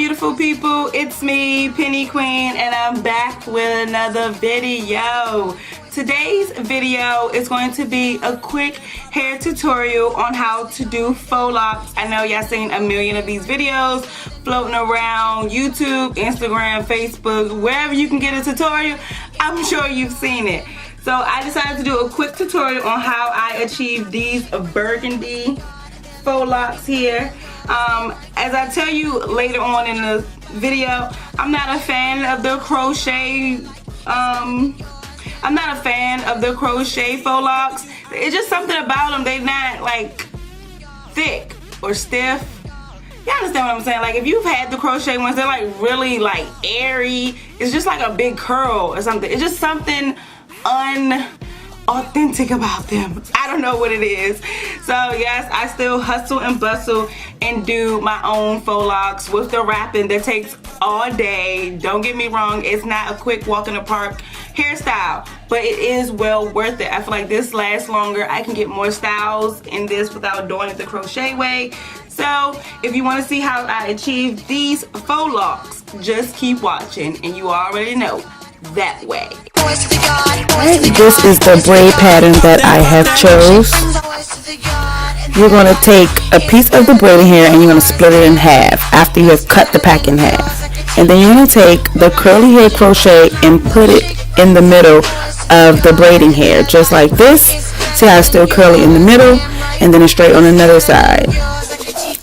beautiful people, it's me, PennyQueen, and I'm back with another video. Today's video is going to be a quick hair tutorial on how to do faux locks. I know y'all seen a million of these videos floating around YouTube, Instagram, Facebook, wherever you can get a tutorial. I'm sure you've seen it. So I decided to do a quick tutorial on how I achieve these burgundy faux locks here. As I tell you later on in the video, I'm not a fan of the crochet. I'm not a fan of the crochet faux locks. It's just something about them. They're not like thick or stiff. You understand what I'm saying? Like if you've had the crochet ones, they're like really like airy. It's just like a big curl or something. It's just something unauthentic about them. I don't know what it is. So yes, I still hustle and bustle and do my own faux locks with the wrapping that takes all day. Don't get me wrong, it's not a quick walk in the park hairstyle, but it is well worth it. I feel like this lasts longer. I can get more styles in this without doing it the crochet way. So if you want to see how I achieve these faux locks, just keep watching and you already know that way. This is the braid pattern that I have chose. You're going to take a piece of the braiding hair and you're going to split it in half after you have cut the pack in half. And then you're going to take the curly hair crochet and put it in the middle of the braiding hair, just like this. See how it's still curly in the middle, and then it's straight on another side.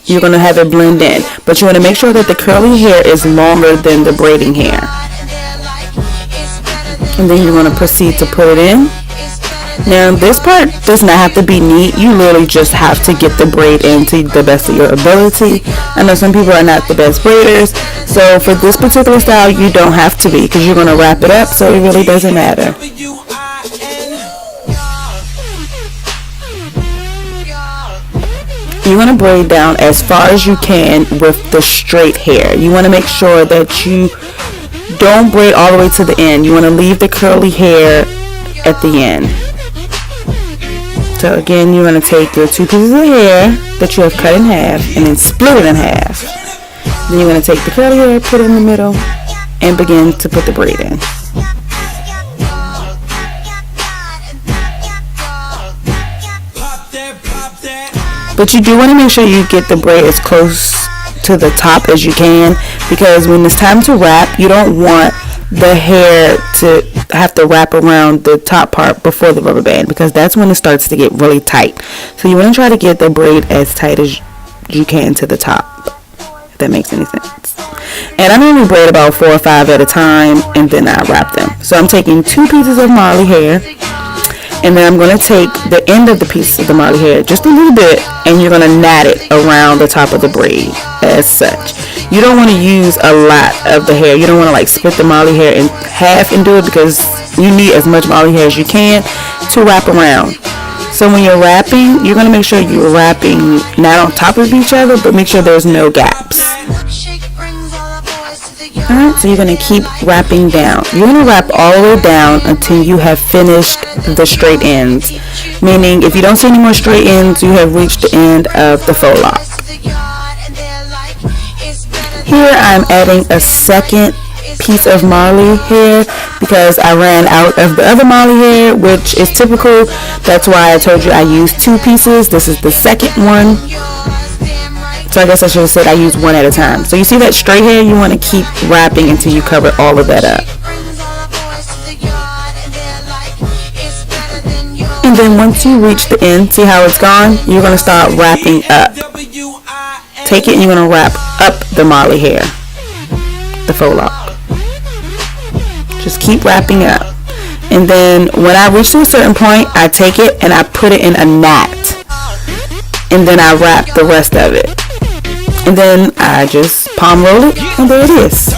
You're going to have it blend in, but you want to make sure that the curly hair is longer than the braiding hair. And then you're going to proceed to put it in. Now this part does not have to be neat. You literally just have to get the braid in to the best of your ability. I know some people are not the best braiders, so for this particular style you don't have to be, because you're going to wrap it up, so it really doesn't matter. You want to braid down as far as you can with the straight hair. You want to make sure that you don't braid all the way to the end. You want to leave the curly hair at the end. So again, you're going to take your two pieces of hair that you have cut in half and then split it in half. Then you're going to take the curly hair, put it in the middle, and begin to put the braid in. But you do want to make sure you get the braid as close to the top as you can, because when it's time to wrap, you don't want the hair to have to wrap around the top part before the rubber band, because that's when it starts to get really tight. So you want to try to get the braid as tight as you can to the top, if that makes any sense. And I normally braid about 4 or 5 at a time, and then I wrap them. So I'm taking 2 pieces of Marley hair, and then I'm going to take the end of the piece of the Marley hair just a little bit, and you're going to knot it around the top of the braid as such. You don't want to use a lot of the hair. You don't want to like split the Marley hair in half and do it, because you need as much Marley hair as you can to wrap around. So when you're wrapping, you're going to make sure you're wrapping not on top of each other, but make sure there's no gaps. Alright, so you're going to keep wrapping down. You're going to wrap all the way down until you have finished the straight ends. Meaning, if you don't see any more straight ends, you have reached the end of the faux lock. Here I'm adding a second piece of Marley hair because I ran out of the other Marley hair, which is typical. That's why I told you I used 2 pieces. This is the second one. So I guess I should have said I use 1 at a time. So you see that straight hair, you want to keep wrapping until you cover all of that up. And then once you reach the end, see how it's gone? You're going to start wrapping up. Take it and you're going to wrap up the Marley hair, the faux lock. Just keep wrapping up. And then when I reach to a certain point, I take it and I put it in a knot. And then I wrap the rest of it. And then I just palm roll it, and there it is.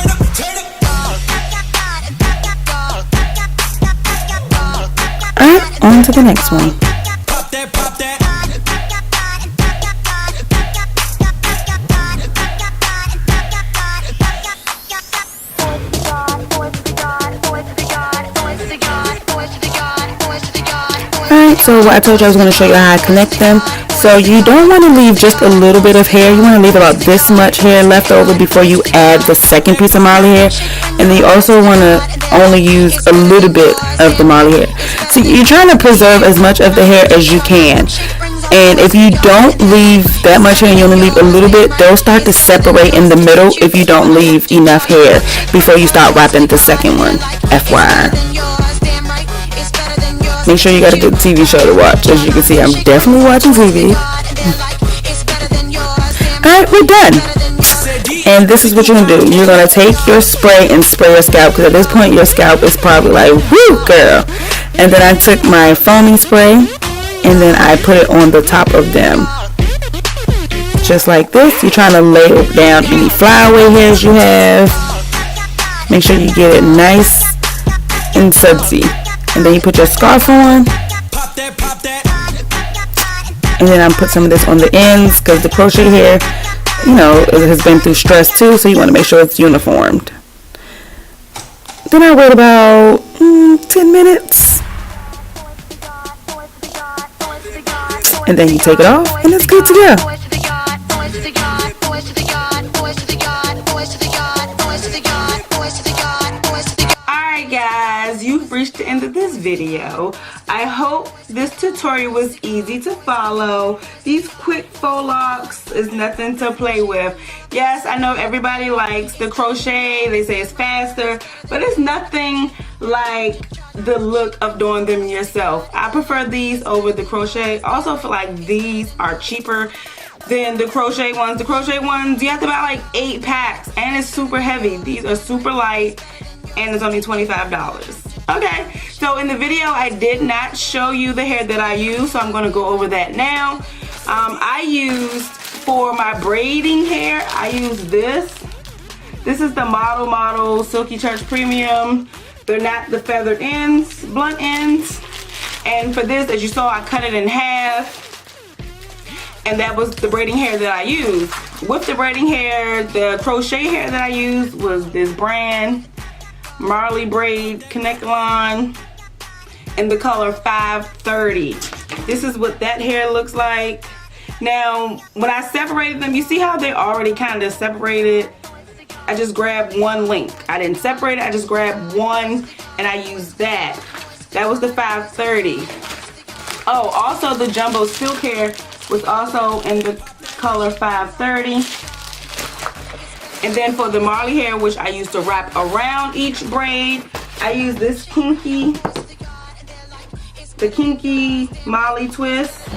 Alright, on to the next one. Alright, so I told you I was going to show you how I connect them. So you don't want to leave just a little bit of hair. You want to leave about this much hair left over before you add the second piece of Molly hair. And then you also want to only use a little bit of the Molly hair. So you're trying to preserve as much of the hair as you can. And if you don't leave that much hair and you only leave a little bit, they'll start to separate in the middle if you don't leave enough hair before you start wrapping the second one. FYI. Make sure you got a good TV show to watch. As you can see, I'm definitely watching TV. Alright, we're done. And this is what you're going to do. You're going to take your spray and spray your scalp, because at this point your scalp is probably like, whoo, girl. And then I took my foaming spray and then I put it on the top of them. Just like this. You're trying to lay down any flyaway hairs you have. Make sure you get it nice and sudsy. And then you put your scarf on. And then I put some of this on the ends, because the crochet hair, you know, it has been through stress too, so you want to make sure it's uniformed. Then I wait about 10 minutes. And then you take it off and it's good to go. Guys, you've reached the end of this video. I hope this tutorial was easy to follow. These quick faux locks is nothing to play with. Yes, I know everybody likes the crochet. They say it's faster, but it's nothing like the look of doing them yourself. I prefer these over the crochet. Also feel like these are cheaper than the crochet ones. The crochet ones, you have to buy like 8 packs and it's super heavy. These are super light and it's only $25. Okay, so in the video I did not show you the hair that I use, so I'm going to go over that now. I used, for my braiding hair, I use this. This is the Model Silky Church Premium. They're not the feathered ends, blunt ends. And for this, as you saw, I cut it in half. And that was the braiding hair that I used. With the braiding hair, the crochet hair that I used was this brand Marley Braid Connect Line in the color 530. This is what that hair looks like. Now, when I separated them, you see how they already kind of separated? I just grabbed one link. I didn't separate it, I just grabbed one and I used that. That was the 530. Oh, also the jumbo silk hair was also in the color 530. And then for the Marley hair, which I used to wrap around each braid, I use this kinky Molly twist.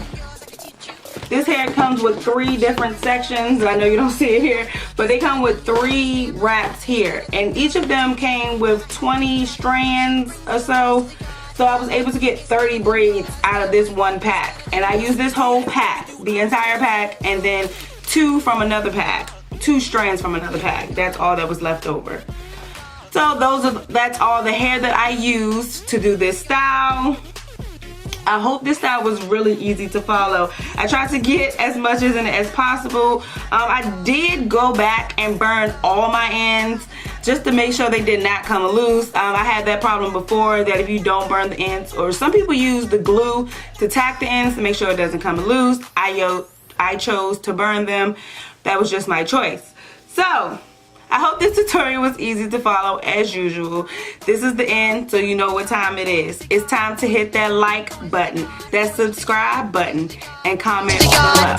This hair comes with 3 different sections. I know you don't see it here, but they come with 3 wraps here. And each of them came with 20 strands or so. So I was able to get 30 braids out of this one pack. And I used this whole pack, the entire pack, and then 2 from another pack. 2 strands from another pack. That's all that was left over. So that's all the hair that I used to do this style. I hope this style was really easy to follow. I tried to get as much in it as possible. I did go back and burn all my ends just to make sure they did not come loose. I had that problem before, that if you don't burn the ends, or some people use the glue to tack the ends to make sure it doesn't come loose. I chose to burn them. That was just my choice. So, I hope this tutorial was easy to follow as usual. This is the end, so you know what time it is. It's time to hit that like button, that subscribe button, and comment below.